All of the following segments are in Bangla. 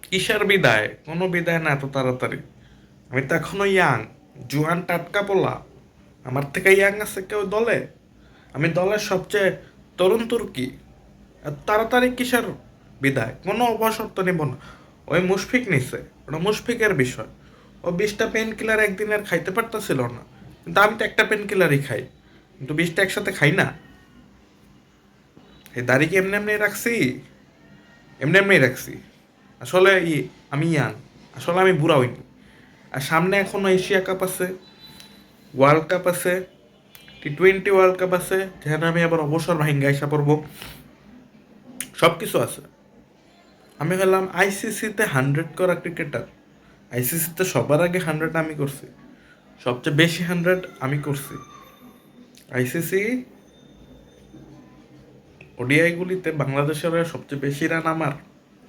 কিসের বিদায়? কোনো বিদায় না এত তাড়াতাড়ি। আমি তো এখনো ইয়াং, জুয়ান টাটকা পোলা। আমার থেকে ইয়াং আছে কেউ দলে? আমি দলের সবচেয়ে তরুণ তুর্কি। এত তাড়াতাড়ি কিসের বিদায়? কোনো অবসর তো নিব না। ওই মুশফিক নিছে, ওটা মুশফিকের বিষয়। ও 20টা পেন কিলার একদিনের খাইতে পারতেছিল না, কিন্তু আমি তো একটা পেন কিলারই খাই, কিন্তু 20টা একসাথে খাই না। এই দাড়ি কি এমনি এমনি রাখছি? এমনি এমনি রাখছি। আসলে আমি ইয়াং, আসলে আমি বুড়া হইনি। আর সামনে এখনো এশিয়া কাপ আছে, ওয়ার্ল্ড কাপ আছে, T20 ওয়ার্ল্ড কাপ আছে, যেখানে আমি আবার অবসর ভাঙ্গা এসে পড়বো। সব কিছু আছে। আমি হলাম আইসিসিতে 100 করা ক্রিকেটার। আইসিসিতে সবার আগে 100 আমি করছি, সবচেয়ে বেশি 100 আমি করছি। আইসিসি ওডিআইগুলিতে বাংলাদেশের হয়ে সবচেয়ে বেশি রান আমার,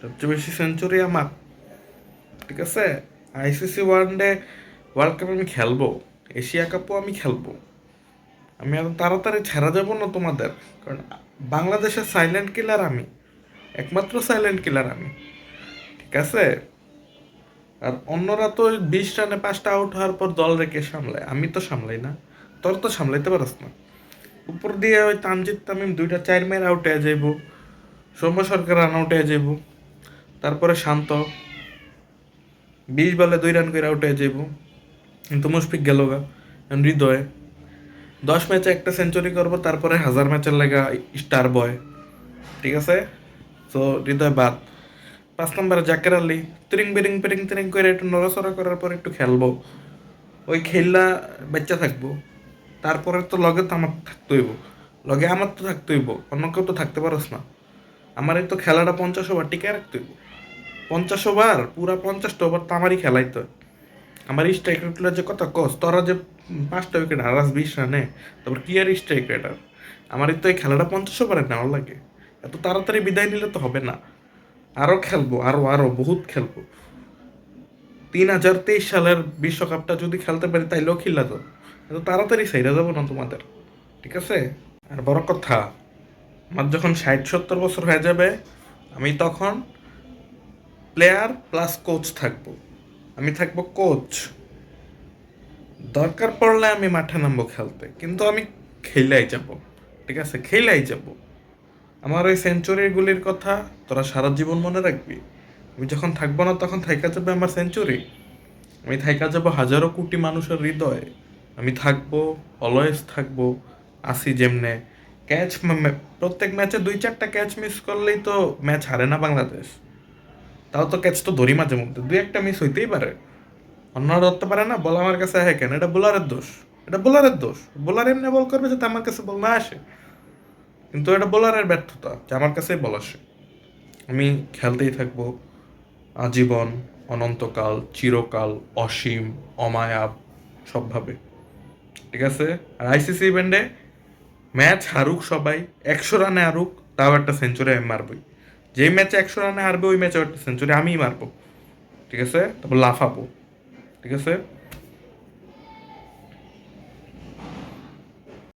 সবচেয়ে বেশি সেঞ্চুরি আমার। ঠিক আছে। আইসিসি ওয়ার্ল্ড কাপ আমি খেলবো, এশিয়া কাপও আমি খেলবো। আমি এত তাড়াতাড়ি ছেড়ে যাবো না তোমাদের, কারণ বাংলাদেশের সাইলেন্ট কিলার আমি, একমাত্র সাইলেন্ট কিলার আমি। ঠিক আছে। আর অন্যরা তো 20 রানে 5টা আউট হওয়ার পর দল রেখে সামলায়, আমি তো সামলাই না। তোর তো সামলাইতে পারস না। উপর দিয়ে ওই তানজিদ তামিম 2টা 4 মেরে আউট হয়ে যাইব, সৌম্য সরকার রান আউট হয়ে যাইব, তারপরে শান্ত 20 বলে 2 রান করে আউট হয়ে যাইব। কিন্তু মুশফিক গেল গা। এখন হৃদয় 10 ম্যাচে একটা সেঞ্চুরি করবো, তারপরে 1000 ম্যাচের লাগা স্টার বয়। ঠিক আছে। তো হৃদয় বাদ। 5 নম্বরে জাকের আলী তিরিং বিরিং পিরিং তিরিং করে একটু নড়াচড়া করার পর একটু খেলবো। ওই খেললা বাচ্চা থাকবো। তারপরে তো লগে তো আমার থাকতে হইব, লগে আমার তো থাকতে হইব, অন্য কেউ তো থাকতে পারস না। আমার এই তো খেলাটা 50 ওভার টিকে রাখতে হইব। 50 ওভার, পুরা 50টা ওভার তো আমারই খেলাইতে হয়। আমার স্ট্রাইক রেটগুলো যে কত কস, তোরা যে 5টা উইকেট হারাস 20 রানে, তারপর কি আর স্ট্রাইক রেটার। আমার তো এই খেলাটা 50 ওভারে নেওয়ার লাগে। এত তাড়াতাড়ি বিদায় নিলে তো হবে না। আরো খেলবো, আরো আরো বহুত খেলবো। 2023 সালের বিশ্বকাপটা যদি খেলতে পারি তাইলেও খিল্লা তো। এত তাড়াতাড়ি সাইরা যাবো না তোমাদের। ঠিক আছে। আর বড় কথা, আমার যখন 60-70 বছর হয়ে যাবে, আমি তখন প্লেয়ার প্লাস কোচ থাকবো। আমি থাকবো কোচ। দরকার পড়লে আমি মাঠে নামবো খেলতে, কিন্তু আমি খেলাই যাব। ঠিক আছে, খেলাই যাব। আমার ওই সেঞ্চুরিগুলির কথা তোরা সারা জীবন মনে রাখবি। আমি যখন থাকবো না তখন থাইকা যাবে আমার সেঞ্চুরি। আমি থাইকা যাব হাজারো কোটি মানুষের হৃদয়ে। আমি থাকবো, অলওয়েজ থাকবো। আসি যেমনে ক্যাচ, প্রত্যেক ম্যাচে 2-4টা ক্যাচ মিস করলেই তো ম্যাচ হারে না বাংলাদেশ। তাও তো ক্যাচ তো ধরি মাঝে মধ্যে, 2-1টা মিস হইতেই পারে। অন্যরা ধরতে পারে না, বল আমার কাছে হ্যাঁ কেন? এটা বোলারের দোষ। এটা বোলারের দোষ। বোলার এমনি বল করবে যাতে আমার কাছে বল না আসে। কিন্তু এটা বোলারের ব্যর্থতা যে আমার কাছেই বল আসে। আমি খেলতেই থাকবো আজীবন, অনন্তকাল, চিরকাল, অসীম, অমায়াব, সবভাবে। ঠিক আছে। আর আইসিসি ইভেন্টে ম্যাচ হারুক সবাই, 100 রানে হারুক, তাও একটা সেঞ্চুরি আমি মারবই। যেই ম্যাচে 100 রানে হারবে ওই ম্যাচে একটা সেঞ্চুরি আমিই মারবো। ঠিক আছে। তারপর লাফাবো। ঠিক আছে।